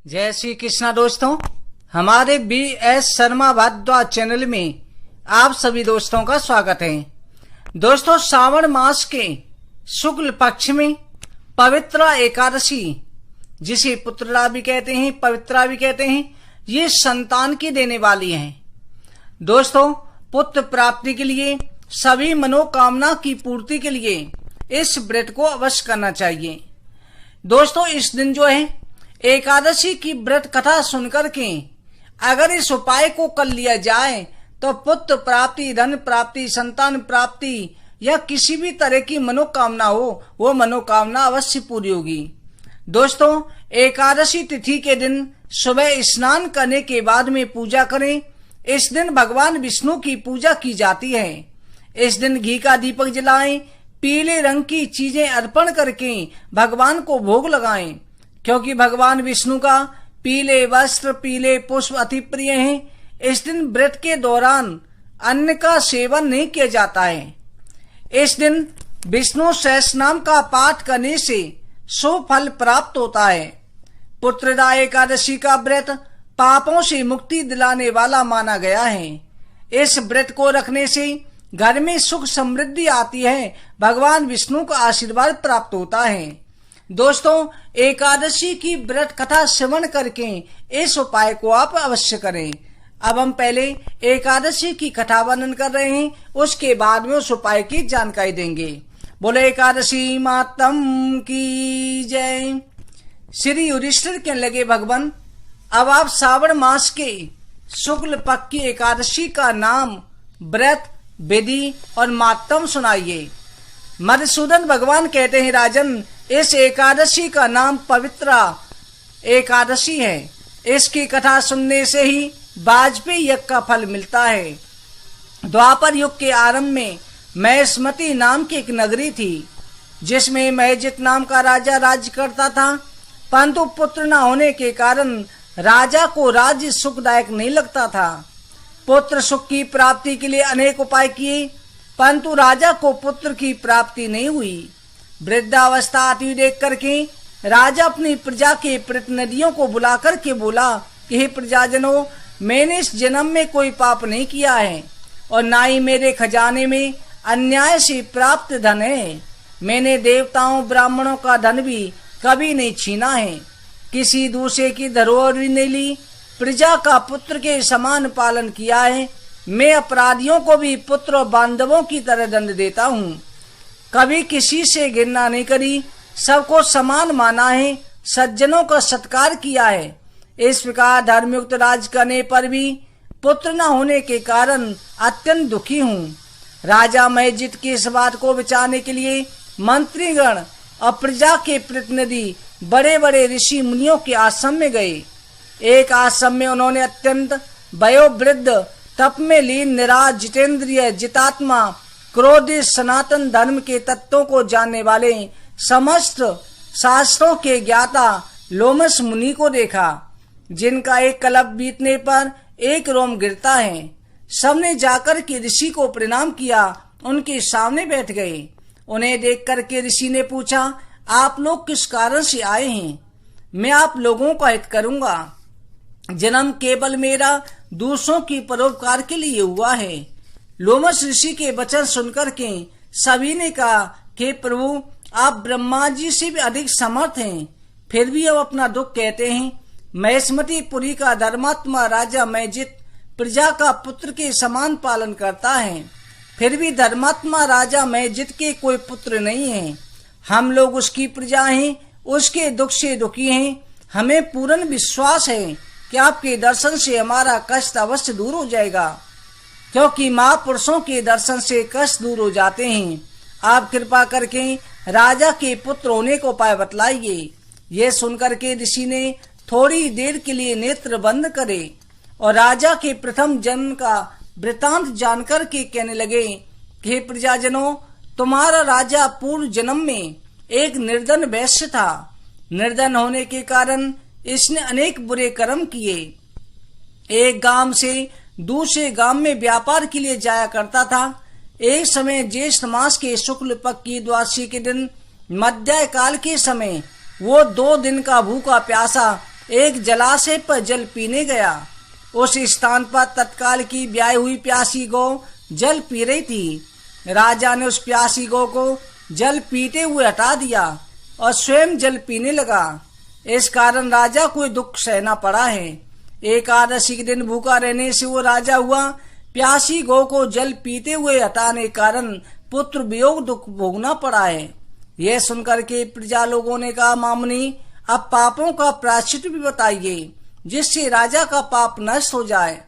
जय श्री कृष्णा दोस्तों, हमारे BS शर्मा भारद्वाज चैनल में आप सभी दोस्तों का स्वागत है। दोस्तों, श्रावण मास के शुक्ल पक्ष में पवित्रा एकादशी, जिसे पुत्रदा भी कहते हैं, पवित्रा भी कहते हैं, ये संतान की देने वाली है। दोस्तों, पुत्र प्राप्ति के लिए, सभी मनोकामना की पूर्ति के लिए इस व्रत को अवश्य करना चाहिए। दोस्तों, इस दिन जो है एकादशी की व्रत कथा सुनकर के अगर इस उपाय को कर लिया जाए तो पुत्र प्राप्ति, धन प्राप्ति, संतान प्राप्ति या किसी भी तरह की मनोकामना हो, वो मनोकामना अवश्य पूरी होगी। दोस्तों, एकादशी तिथि के दिन सुबह स्नान करने के बाद में पूजा करें। इस दिन भगवान विष्णु की पूजा की जाती है। इस दिन घी का दीपक जलाएं, पीले रंग की चीजें अर्पण करके भगवान को भोग लगाएं, क्योंकि भगवान विष्णु का पीले वस्त्र, पीले पुष्प अति प्रिय हैं। इस दिन व्रत के दौरान अन्न का सेवन नहीं किया जाता है। इस दिन विष्णु सहस्रनाम का पाठ करने से शुभ फल प्राप्त होता है। पुत्रदा एकादशी का व्रत पापों से मुक्ति दिलाने वाला माना गया है। इस व्रत को रखने से घर में सुख समृद्धि आती है, भगवान विष्णु का आशीर्वाद प्राप्त होता है। दोस्तों, एकादशी की व्रत कथा श्रवण करके इस उपाय को आप अवश्य करें। अब हम पहले एकादशी की कथा वर्णन कर रहे हैं, उसके बाद में उस उपाय की जानकारी देंगे। बोले एकादशी मातम की जय। श्री युधिष्ठिर कहने लगे, भगवान, अब आप श्रावण मास के शुक्ल पक्ष की एकादशी का नाम, व्रत, विधि और मातम सुनाइए। मधुसूदन भगवान कहते हैं, राजन, इस एकादशी का नाम पवित्रा एकादशी है। इसकी कथा सुनने से ही वाजपेयी यज्ञ का फल मिलता है। द्वापर युग के आरंभ में महेश्मती नाम की एक नगरी थी, जिसमें महेजित नाम का राजा राज्य करता था। परंतु पुत्र न होने के कारण राजा को राज्य सुखदायक नहीं लगता था। पुत्र सुख की प्राप्ति के लिए अनेक उपाय किए, परंतु राजा को पुत्र की प्राप्ति नहीं हुई। वृद्धावस्था आती देख करके राजा अपनी प्रजा के प्रतिनिधियों को बुला करके बोला कि हे प्रजाजनों, मैंने इस जन्म में कोई पाप नहीं किया है और ना ही मेरे खजाने में अन्याय से प्राप्त धन है। मैंने देवताओं ब्राह्मणों का धन भी कभी नहीं छीना है, किसी दूसरे की धरोहर भी नहीं ली, प्रजा का पुत्र के समान पालन किया है। मैं अपराधियों को भी पुत्र और बांधवों की तरह दंड देता हूँ। कभी किसी से घृणा नहीं करी, सबको समान माना है, सज्जनों का सत्कार किया है। इस प्रकार धर्मयुक्त राज करने पर भी पुत्र न होने के कारण अत्यंत दुखी हूँ। राजा महेजित की इस बात को विचारने के लिए मंत्रीगण और प्रजा के प्रतिनिधि बड़े बड़े ऋषि मुनियों के आश्रम में गए। एक आश्रम में उन्होंने अत्यंत वयोवृद्ध, तप में लीन, निराज, जितेंद्रिय, जितात्मा, क्रोधित, सनातन धर्म के तत्वों को जानने वाले, समस्त शास्त्रों के ज्ञाता लोमस मुनि को देखा, जिनका एक कल्प बीतने पर एक रोम गिरता है। सबने जाकर के ऋषि को प्रणाम किया, उनके सामने बैठ गए। उन्हें देख करके ऋषि ने पूछा, आप लोग किस कारण से आए हैं? मैं आप लोगों का हित करूंगा। जन्म केवल मेरा दूसरों की परोपकार के लिए हुआ है। लोमस ऋषि के वचन सुनकर के सभी ने कहा कि प्रभु, आप ब्रह्मा जी से भी अधिक समर्थ हैं, फिर भी अब अपना दुख कहते हैं। महेश्मती पुरी का धर्मात्मा राजा महेजित प्रजा का पुत्र के समान पालन करता है, फिर भी धर्मात्मा राजा महेजित के कोई पुत्र नहीं है। हम लोग उसकी प्रजा हैं, उसके दुख से दुखी हैं। हमें पूर्ण विश्वास है कि आपके दर्शन से हमारा कष्ट अवश्य दूर हो जाएगा, क्योंकि महापुरुषों के दर्शन से कष्ट दूर हो जाते हैं। आप कृपा करके राजा के पुत्र होने को उपाय बतलाइए। ये सुनकर के ऋषि ने थोड़ी देर के लिए नेत्र बंद करे और राजा के प्रथम जन्म का वृतांत जानकर के कहने लगे, हे प्रजाजनों, तुम्हारा राजा पूर्व जन्म में एक निर्धन वैश्य था। निर्धन होने के कारण इसने अनेक बुरे कर्म किए। एक गांव से दूसरे गांव में व्यापार के लिए जाया करता था। एक समय ज्येष्ठ मास के शुक्ल पक्ष की द्वादशी के दिन मध्याह्न काल के समय वो 2 दिन का भूखा प्यासा एक जलाशय पर जल पीने गया। उस स्थान पर तत्काल की ब्याही हुई प्यासी गौ जल पी रही थी। राजा ने उस प्यासी गौ को जल पीते हुए हटा दिया और स्वयं जल पीने लगा। इस कारण राजा को दुख सहना पड़ा है। एकादशी के दिन भूखा रहने से वो राजा हुआ। प्यासी गौ को जल पीते हुए हटाने के कारण पुत्र वियोग दुख भोगना पड़ा है। यह सुनकर के प्रजा लोगों ने कहा, मामनी अब पापों का प्रायश्चित भी बताइए जिससे राजा का पाप नष्ट हो जाए।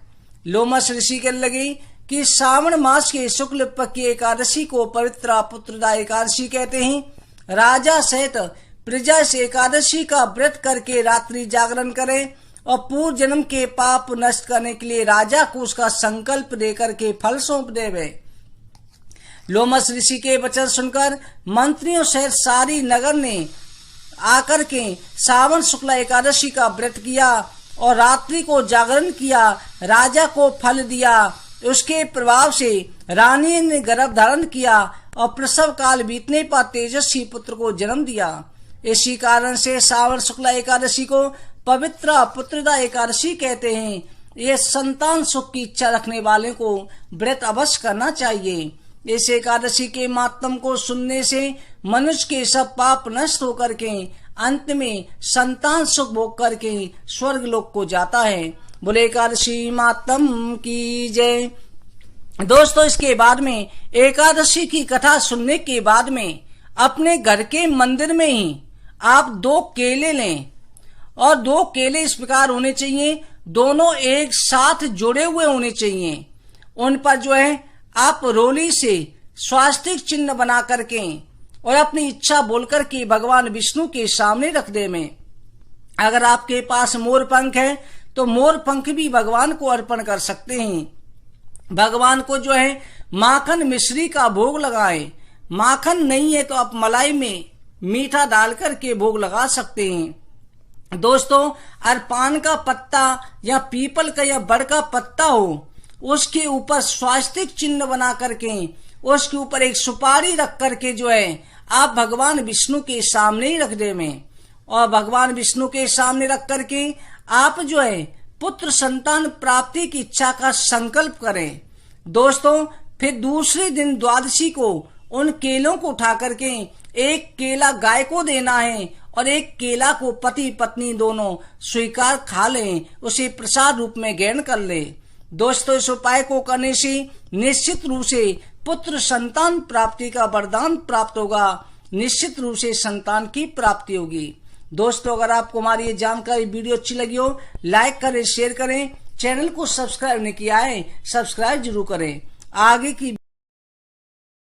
लोमस ऋषि कहने लगे कि श्रावण मास के शुक्ल पक्ष की एकादशी को पवित्र पुत्रदा एकादशी कहते हैं। राजा सहित प्रजा इस एकादशी का व्रत करके रात्रि जागरण करें और पूर्व जन्म के पाप नष्ट करने के लिए राजा को उसका संकल्प देकर के फल सौंप देवे। लोमस ऋषि के वचन सुनकर मंत्रियों सहित सारी नगर ने आकर के श्रावण शुक्ला एकादशी का व्रत किया और रात्रि को जागरण किया। राजा को फल दिया। उसके प्रभाव से रानी ने गर्भ धारण किया और प्रसव काल बीतने पर तेजस्वी पुत्र को जन्म दिया। इसी कारण से श्रावण शुक्ला एकादशी को पवित्र पुत्रदा एकादशी कहते हैं। ये संतान सुख की इच्छा रखने वाले को व्रत अवश्य करना चाहिए। इस एकादशी के महात्म को सुनने से मनुष्य के सब पाप नष्ट होकर के अंत में संतान सुख भोग करके स्वर्ग लोक को जाता है। बोले एकादशी महात्म की जय। दोस्तों, इसके बाद में एकादशी की कथा सुनने के बाद में अपने घर के मंदिर में ही आप 2 केले लें और 2 केले इस प्रकार होने चाहिए, दोनों एक साथ जुड़े हुए होने चाहिए। उन पर जो है आप रोली से स्वास्तिक चिन्ह बना करके और अपनी इच्छा बोलकर के भगवान विष्णु के सामने रख दे में। अगर आपके पास मोर पंख है तो मोर पंख भी भगवान को अर्पण कर सकते हैं। भगवान को जो है माखन मिश्री का भोग लगाएं। माखन नहीं है तो आप मलाई में मीठा डाल करके भोग लगा सकते हैं। दोस्तों, अरपान का पत्ता या पीपल का या बड़ का पत्ता हो, उसके ऊपर स्वास्तिक चिन्ह बना करके उसके ऊपर एक सुपारी रख करके जो है आप भगवान विष्णु के सामने ही रख दे में और भगवान विष्णु के सामने रख करके आप जो है पुत्र संतान प्राप्ति की इच्छा का संकल्प करें। दोस्तों, फिर दूसरे दिन द्वादशी को उन केलों को उठा करके एक केला गाय को देना है और एक केला को पति पत्नी दोनों स्वीकार खा लें, उसे प्रसाद रूप में ग्रहण कर ले। दोस्तों, इस उपाय को करने से निश्चित रूप से पुत्र संतान प्राप्ति का वरदान प्राप्त होगा। निश्चित रूप से संतान की प्राप्ति होगी। दोस्तों, अगर आपको हमारी ये जानकारी वीडियो अच्छी लगी हो, लाइक करें, शेयर करें। चैनल को सब्सक्राइब नहीं किया है, सब्सक्राइब जरूर करें। आगे की